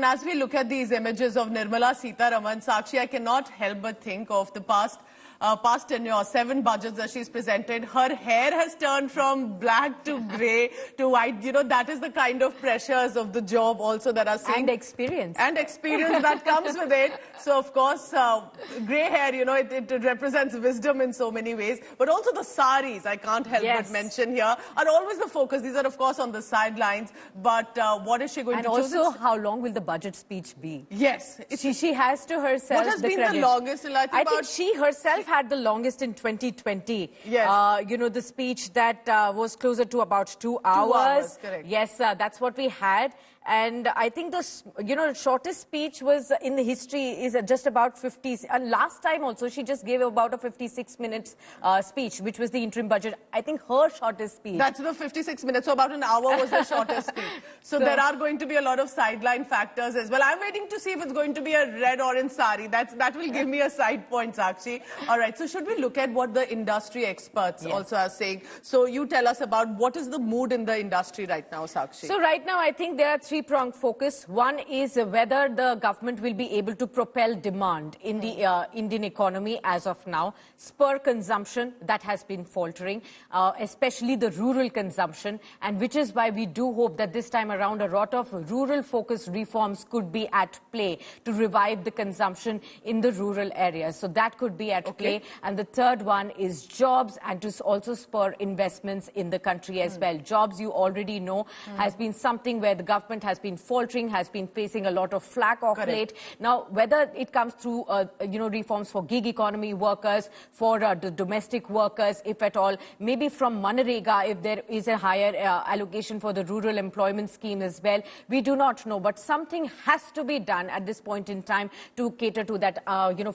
As we look at these images of Nirmala Sitharaman, Sakshi, I cannot help but think of the past tenure, 7 budgets that she's presented. Her hair has turned from black to grey to white. You know, that is the kind of pressures of the job also that are seeing. And experience. And experience that comes with it. So, of course, grey hair, you know, it represents wisdom in so many ways. But also the saris, I can't help but mention here, are always the focus. These are, of course, on the sidelines. But what is she going to choose? And also, how long will the budget speech be? Yes. She has to herself What has the been credit. the longest? I think she herself had the longest in 2020. Yes. You know, the speech that was closer to about 2 hours. 2 hours, correct. Yes, that's what we had. And I think the, shortest speech was in the history is just about 50. And last time also, she just gave about a 56 minutes speech, which was the interim budget. I think her shortest speech. That's the 56 minutes, so about an hour was the shortest speech. So there are going to be a lot of sideline factors as well. I'm waiting to see if it's going to be a red-orange sari. That will give me a side point, Sakshi. All right, so should we look at what the industry experts also are saying? So you tell us about what is the mood in the industry right now, Sakshi? So right now, I think there are 3-pronged focus. One is whether the government will be able to propel demand in the Indian economy as of now, spur consumption that has been faltering, especially the rural consumption, and which is why we do hope that this time around a lot of rural-focused reforms could be at play to revive the consumption in the rural areas. So that could be at play. And the third one is jobs and to also spur investments in the country as well. Jobs, you already know, has been something where the government has been faltering, has been facing a lot of flack of late. Now, whether it comes through, reforms for gig economy workers, for the domestic workers, if at all, maybe from Manrega, if there is a higher allocation for the rural employment scheme as well, we do not know. But something has to be done at this point in time to cater to that,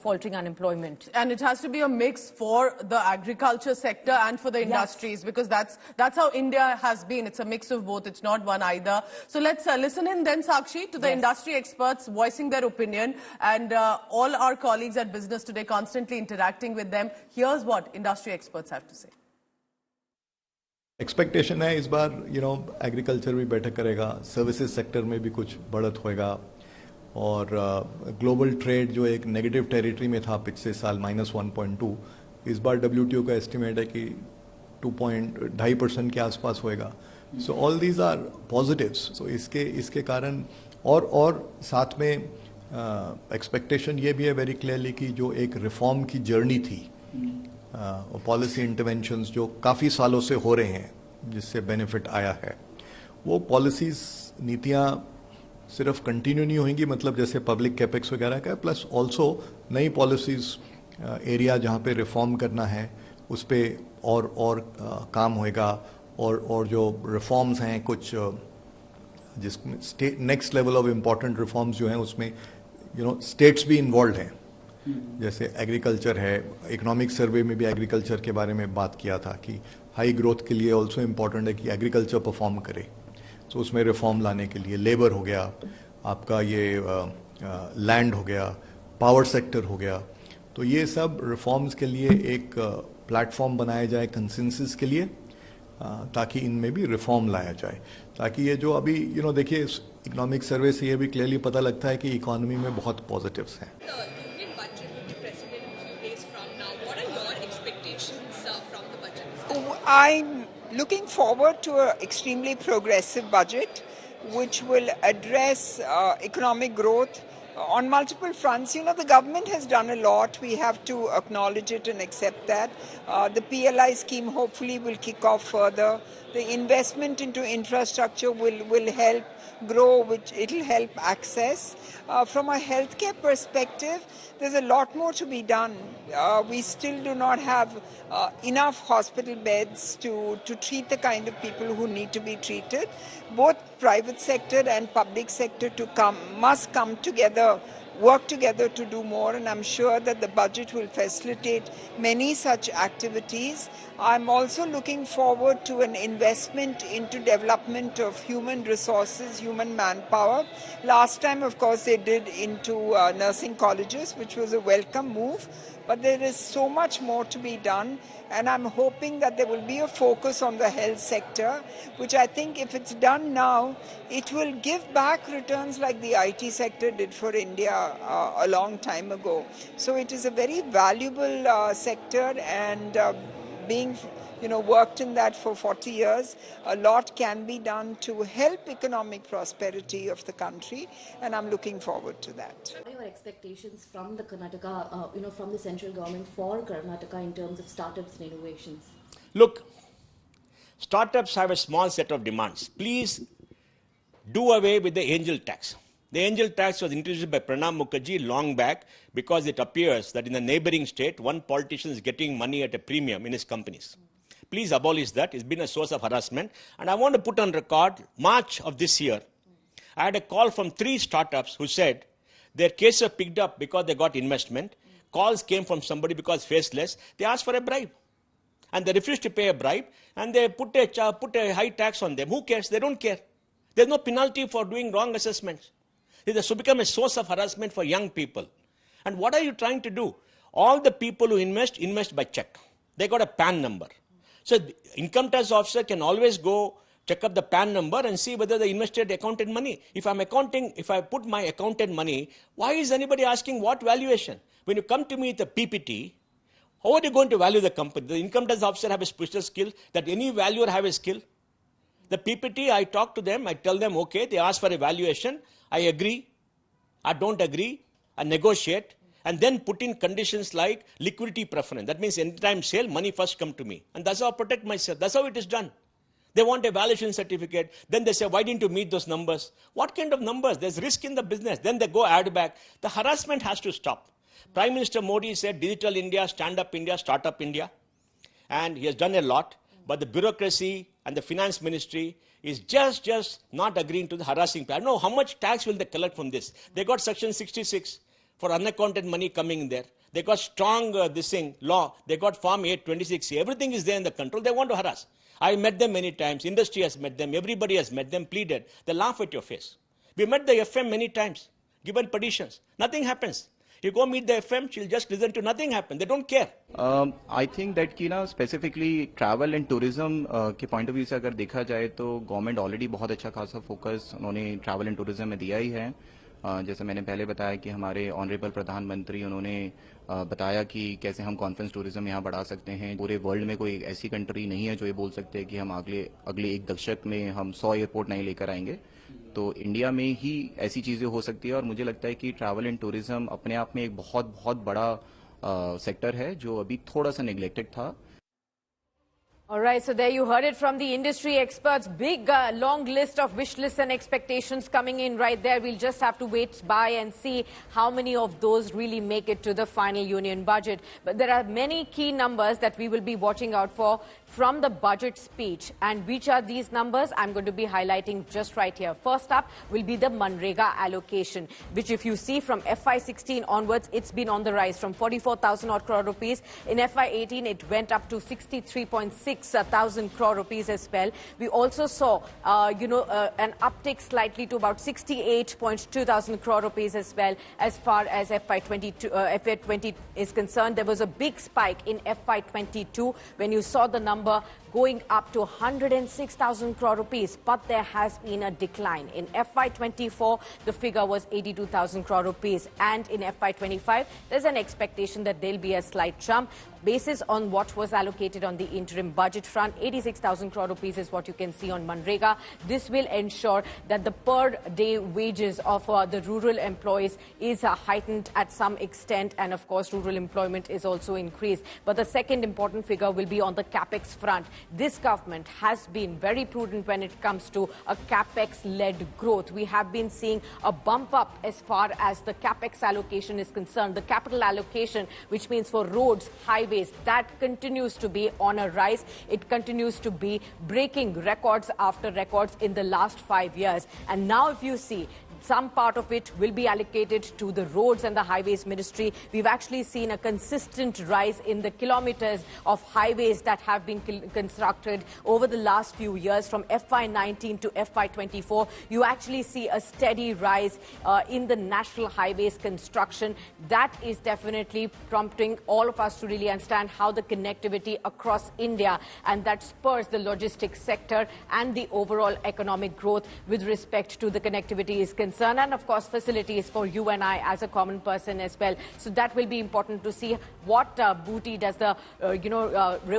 faltering unemployment. And it has to be a mix for the agriculture sector and for the industries, because that's how India has been. It's a mix of both. It's not one either. So let's listen in then, Sakshi, to the industry experts voicing their opinion, and all our colleagues at Business Today constantly interacting with them. Here's what industry experts have to say. Expectation है इस बार agriculture भी better करेगा, services sector में भी कुछ बढ़त होएगा, और ग्लोबल ट्रेड जो एक नेगेटिव टेरिटरी में था पिछले साल -1.2, इस बार WTO का एस्टिमेट है कि 2.2% के आसपास होएगा. So all these are positives. So इसके कारण और साथ में एक्सपेक्टेशन ये भी है वेरी क्लियरली कि जो एक रिफॉर्म की जर्नी थी, पॉलिसी इंटरवेंशंस जो काफ़ी सालों से हो रहे हैं जिससे बेनिफिट आया है, वो पॉलिसीज नीतियाँ सिर्फ कंटिन्यू नहीं होंगी, मतलब जैसे पब्लिक कैपेक्स वगैरह का, प्लस ऑल्सो नई पॉलिसीज एरिया जहाँ पे रिफॉर्म करना है उस पर और काम होएगा, और जो रिफॉर्म्स हैं कुछ जिसमें next level of important reforms जो हैं उसमें स्टेट्स भी इन्वॉल्व हैं, जैसे एग्रीकल्चर है. इकोनॉमिक सर्वे में भी एग्रीकल्चर के बारे में बात किया था कि हाई ग्रोथ के लिए ऑल्सो इम्पॉर्टेंट है कि एग्रीकल्चर परफॉर्म करे. तो उसमें रिफॉर्म लाने के लिए लेबर हो गया, आपका ये लैंड हो गया, पावर सेक्टर हो गया, तो ये सब रिफॉर्म्स के लिए एक प्लेटफॉर्म बनाया जाए कंसेंसस के लिए, ताकि इनमें भी रिफॉर्म लाया जाए, ताकि ये जो अभी देखिए इस इकोनॉमिक सर्वे से ये भी क्लियरली पता लगता है कि इकोनॉमी में बहुत पॉजिटिव्स हैं. I'm looking forward to an extremely progressive budget which will address economic growth on multiple fronts. The government has done a lot. We have to acknowledge it and accept that. The PLI scheme hopefully will kick off further. The investment into infrastructure will help grow, which it'll help access. From a healthcare perspective, there's a lot more to be done. We still do not have enough hospital beds to treat the kind of people who need to be treated. Both private sector and public sector must come together, work together to do more, and I'm sure that the budget will facilitate many such activities. I'm also looking forward to an investment into development of human resources, human manpower. Last time, of course, they did into nursing colleges, which was a welcome move, but there is so much more to be done. And I'm hoping that there will be a focus on the health sector, which I think if it's done now, it will give back returns like the IT sector did for India a long time ago. So it is a very valuable sector, and being worked in that for 40 years, a lot can be done to help economic prosperity of the country, and I'm looking forward to that. What are your expectations from the Karnataka, from the central government for Karnataka in terms of startups and innovations? Look, startups have a small set of demands. Please do away with the angel tax. The angel tax was introduced by Pranab Mukherjee long back because it appears that in the neighboring state, one politician is getting money at a premium in his companies. Please abolish that. It's been a source of harassment. And I want to put on record, March of this year, I had a call from 3 startups who said their case was picked up because they got investment. Calls came from somebody because faceless. They asked for a bribe. And they refused to pay a bribe. And they put a high tax on them. Who cares? They don't care. There's no penalty for doing wrong assessments. It has become a source of harassment for young people. And what are you trying to do? All the people who invest by check. They got a PAN number. So the income tax officer can always go check up the PAN number and see whether they invested accounted money. If I put my accounted money, why is anybody asking what valuation? When you come to me with a PPT, how are you going to value the company? The income tax officer have a special skill, that any valuer have a skill. The PPT, I talk to them, I tell them, okay, they ask for a valuation, I agree, I don't agree, I negotiate, and then put in conditions like liquidity preference. That means anytime sale, money first come to me. And that's how I protect myself. That's how it is done. They want a valuation certificate. Then they say, why didn't you meet those numbers? What kind of numbers? There's risk in the business. Then they go add back. The harassment has to stop. Prime Minister Modi said, Digital India, Stand Up India, Start Up India. And he has done a lot. But the bureaucracy and the finance ministry is just not agreeing to the harassing. I don't know how much tax will they collect from this. They got Section 66 for unaccounted money coming in there. They got strong law. They got Form 826. Everything is there in the control. They want to harass. I met them many times. Industry has met them. Everybody has met them, pleaded. They laugh at your face. We met the FM many times, given petitions. Nothing happens. You go meet the FM, she'll just listen to nothing happen. They don't care. I think that specifically travel and tourism के point of view से अगर देखा जाए तो government already बहुत अच्छा खासा focus उन्होंने travel and tourism में दिया ही है. जैसे मैंने पहले बताया कि हमारे ऑनरेबल प्रधानमंत्री उन्होंने बताया कि कैसे हम कॉन्फ्रेंस टूरिज्म यहाँ बढ़ा सकते हैं. पूरे वर्ल्ड में कोई ऐसी कंट्री नहीं है जो ये बोल सकते हैं कि हम अगले 1 दशक में हम 100 एयरपोर्ट नहीं लेकर आएंगे. तो इंडिया में ही ऐसी चीजें हो सकती है और मुझे लगता है कि ट्रैवल एंड टूरिज्म अपने आप में एक बहुत बड़ा सेक्टर है जो अभी थोड़ा सा नेग्लेक्टेड था. All right, so there you heard it from the industry experts. Big, long list of wish lists and expectations coming in right there. We'll just have to wait by and see how many of those really make it to the final union budget. But there are many key numbers that we will be watching out for from the budget speech. And which are these numbers? I'm going to be highlighting just right here. First up will be the Manrega allocation, which if you see from FY16 onwards, it's been on the rise from 44,000 odd crore rupees. In FY18, it went up to 63,600 crore rupees as well. We also saw, an uptick slightly to about 68.2 thousand crore rupees as well. As far as FY20 is concerned, there was a big spike in FY22 when you saw the number going up to 106,000 crore rupees, but there has been a decline. In FY24, the figure was 82,000 crore rupees, and in FY25, there's an expectation that there'll be a slight jump. Basis on what was allocated on the interim budget front, 86,000 crore rupees is what you can see on Manrega. This will ensure that the per-day wages of the rural employees is heightened at some extent, and of course, rural employment is also increased. But the second important figure will be on the capex front. This government has been very prudent when it comes to a capex-led growth. We have been seeing a bump up as far as the capex allocation is concerned. The capital allocation, which means for roads, highways, that continues to be on a rise. It continues to be breaking records after records in the last 5 years. And now if you see, Some part of it will be allocated to the roads and the highways ministry. We've actually seen a consistent rise in the kilometers of highways that have been constructed over the last few years from FY19 to FY24. You actually see a steady rise in the national highways construction. That is definitely prompting all of us to really understand how the connectivity across India, and that spurs the logistics sector and the overall economic growth with respect to the connectivity is concerned, and of course facilities for you and I as a common person as well. So that will be important to see what booty does the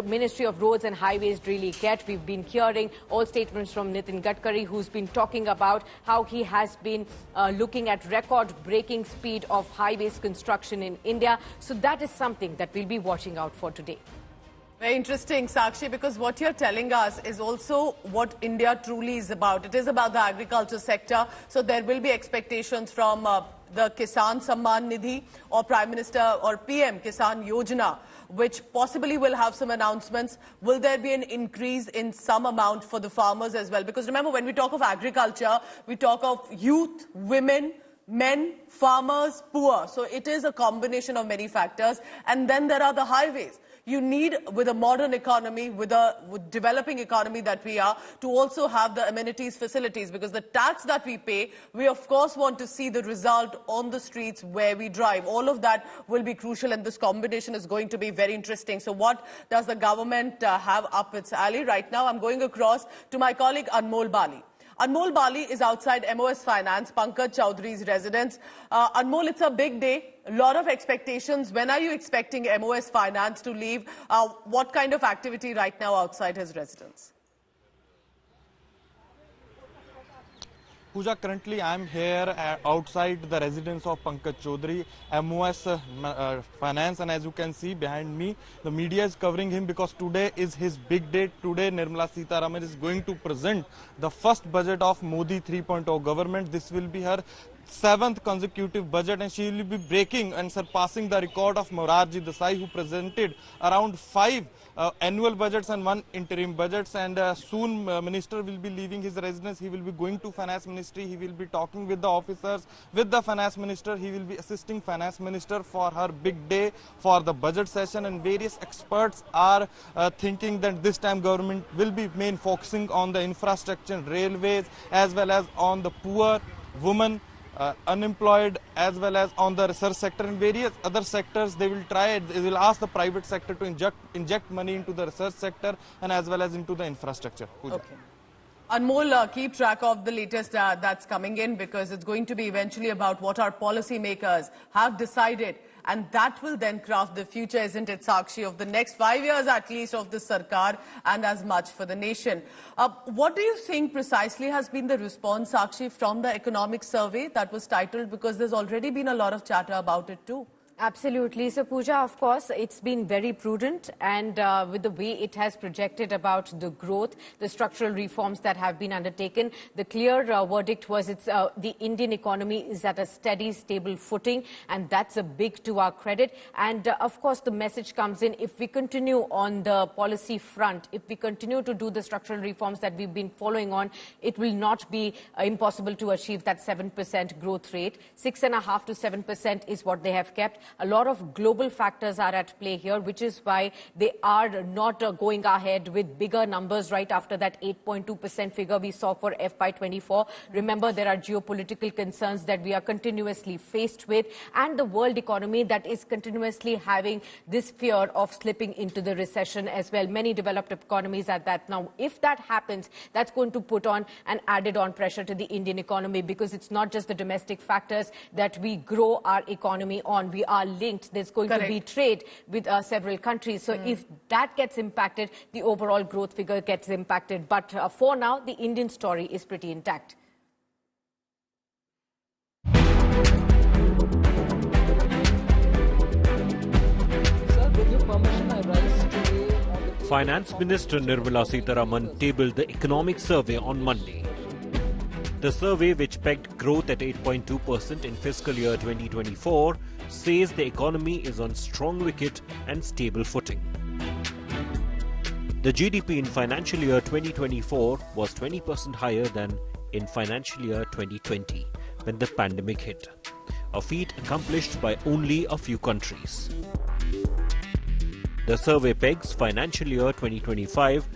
Ministry of Roads and Highways really get. We've been hearing all statements from Nitin Gadkari, who's been talking about how he has been looking at record-breaking speed of highways construction in India. So that is something that we'll be watching out for today. Very interesting, Sakshi, because what you're telling us is also what India truly is about. It is about the agriculture sector. So there will be expectations from the Kisan Samman Nidhi or Prime Minister or PM Kisan Yojana, which possibly will have some announcements. Will there be an increase in some amount for the farmers as well? Because remember, when we talk of agriculture, we talk of youth, women, men, farmers, poor. So it is a combination of many factors. And then there are the highways. You need, with a modern economy, with developing economy that we are, to also have the amenities, facilities, because the tax that we pay, we of course want to see the result on the streets where we drive. All of that will be crucial, and this combination is going to be very interesting. So what does the government have up its alley right now? I'm going across to my colleague Anmol Bali. Anmol Bali is outside MOS Finance, Pankaj Chaudhary's residence. Anmol, it's a big day, a lot of expectations. When are you expecting MOS Finance to leave? What kind of activity right now outside his residence? Pooja, currently I am here outside the residence of Pankaj Chaudhary, MOS Finance, and as you can see behind me, the media is covering him because today is his big day. Today Nirmala Sitharaman is going to present the first budget of Modi 3.0 government. This will be her 7th consecutive budget, and she will be breaking and surpassing the record of Morarji Desai, who presented around 5 annual budgets and 1 interim budgets. And soon minister will be leaving his residence. He will be going to finance ministry. He will be talking with the officers, with the finance minister. He will be assisting finance minister for her big day for the budget session, and various experts are thinking that this time government will be main focusing on the infrastructure, railways, as well as on the poor, women, unemployed, as well as on the research sector and various other sectors. They will ask the private sector to inject money into the research sector and as well as into the infrastructure. Pooja. Okay. Anmol, keep track of the latest that's coming in, because it's going to be eventually about what our policymakers have decided, and that will then craft the future, isn't it, Sakshi, of the next 5 years at least of the Sarkar, and as much for the nation. What do you think precisely has been the response, Sakshi, from the economic survey that was titled, because there's already been a lot of chatter about it too? Absolutely. So, Pooja, of course, it's been very prudent, and with the way it has projected about the growth, the structural reforms that have been undertaken, the clear verdict was the Indian economy is at a steady, stable footing, and that's a big to our credit. And of course, the message comes in, if we continue on the policy front, if we continue to do the structural reforms that we've been following on, it will not be impossible to achieve that 7% growth rate. 6.5% to 7% is what they have kept. A lot of global factors are at play here, which is why they are not going ahead with bigger numbers right after that 8.2% figure we saw for FY24. Remember, there are geopolitical concerns that we are continuously faced with, and the world economy that is continuously having this fear of slipping into the recession as well. Many developed economies at that now. If that happens, that's going to put on an added on pressure to the Indian economy, because it's not just the domestic factors that we grow our economy on. We are linked. There's going to be trade with several countries. So if that gets impacted, the overall growth figure gets impacted. But for now, the Indian story is pretty intact. Finance Minister Nirmala Sitharaman tabled the economic survey on Monday. The survey, which pegged growth at 8.2% in fiscal year 2024, says the economy is on strong wicket and stable footing. The GDP in financial year 2024 was 20% higher than in financial year 2020, when the pandemic hit, a feat accomplished by only a few countries. The survey pegs financial year 2025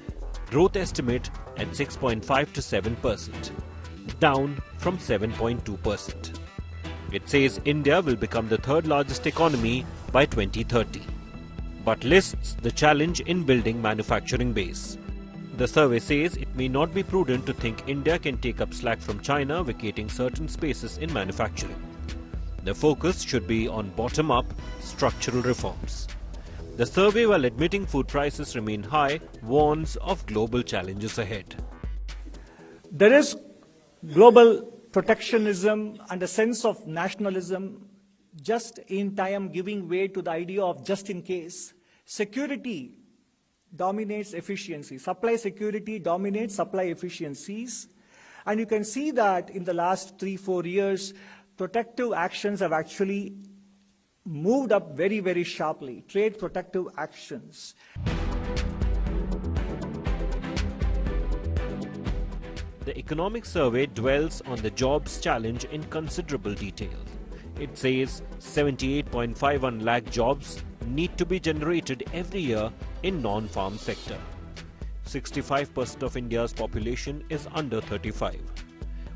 growth estimate at 6.5 to 7%, down from 7.2%. It says India will become the third largest economy by 2030, but lists the challenge in building manufacturing base. The survey says it may not be prudent to think India can take up slack from China vacating certain spaces in manufacturing. The focus should be on bottom-up structural reforms. The survey, while admitting food prices remain high, warns of global challenges ahead. There is global protectionism and a sense of nationalism just in time giving way to the idea of just in case. Security dominates efficiency. Supply security dominates supply efficiencies. And you can see that in the last 3-4 years, protective actions have actually moved up very, very sharply. Trade protective actions. The economic survey dwells on the jobs challenge in considerable detail. It says 78.51 lakh jobs need to be generated every year in non-farm sector. 65% of India's population is under 35.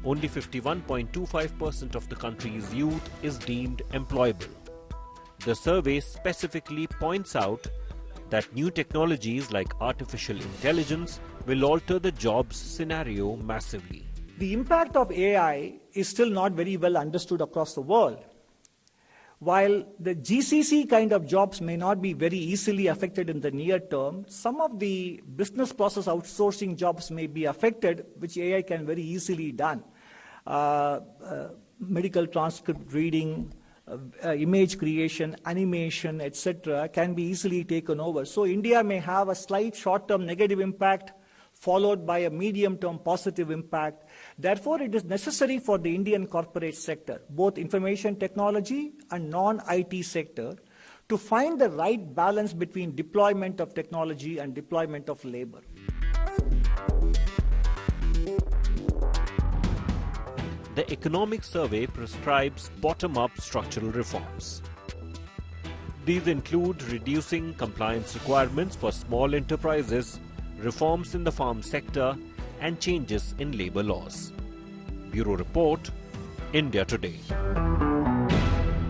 Only 51.25% of the country's youth is deemed employable. The survey specifically points out that new technologies like artificial intelligence will alter the jobs scenario massively. The impact of AI is still not very well understood across the world. While the GCC kind of jobs may not be very easily affected in the near term, some of the business process outsourcing jobs may be affected, which AI can very easily done. Medical transcript reading, image creation, animation, etc. can be easily taken over. So India may have a slight short-term negative impact followed by a medium-term positive impact. Therefore, it is necessary for the Indian corporate sector, both information technology and non-IT sector, to find the right balance between deployment of technology and deployment of labor. The economic survey prescribes bottom-up structural reforms. These include reducing compliance requirements for small enterprises, reforms in the farm sector, and changes in labor laws. Bureau Report, India Today.